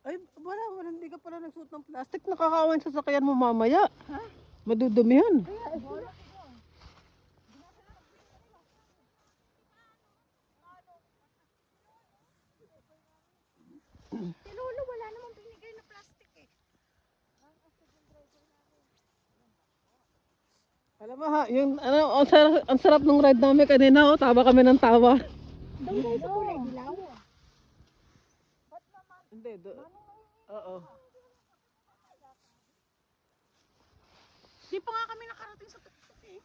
Ay, wala, hindi ka pala nagsuot ng plastic. Nakakawan sa sasakyan mo mamaya. Ha? Madudumi yun. Si Lolo, wala namang binigay na plastic eh. Alam mo ha, yung ano, ang sarap nung ride namin kanina, oh, tawa kami ng tawa. Doon tayo sa kulay dilaw. Hindi, oo. Di pa nga kami nakarating sa tuktok eh.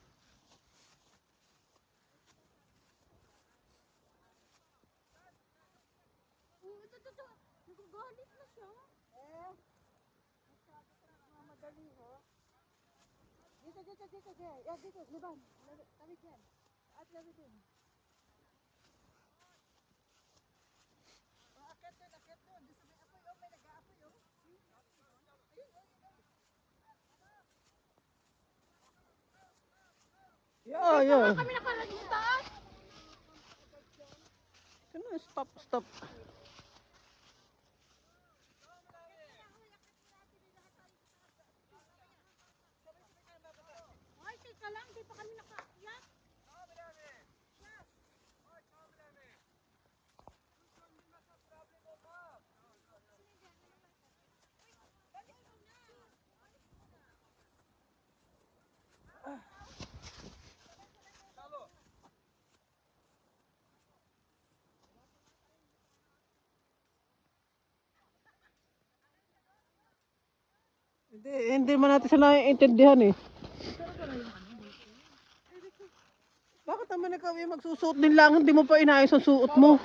Ito. Nagagalit na siya. Madali ho. Dito. Yan, dito. Liban. Tawid yan. At tawid din. Akit doon. Doon sa may apoy, oh. May nag-aapoy, oh. Yeah. Kami nakarating sa taas. Stop. Ay, teka lang. Di pa kami nakaakyat. Hindi man natin sila naiintindihan eh. Bakit naman ikaw yung magsusuot din lang, hindi mo pa inayos ang suot mo?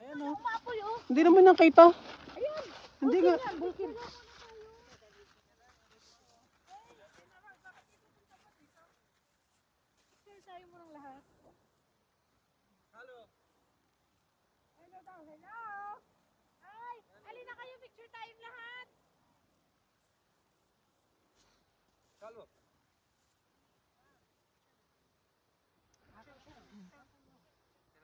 Ayan o. Umapoy, oh. Hindi naman nakita. Ayan. Hindi nga. Bulkin. Sayo mo ng lahat. Hello. Ay, alin na kayo, picture tayong lahat. Halo.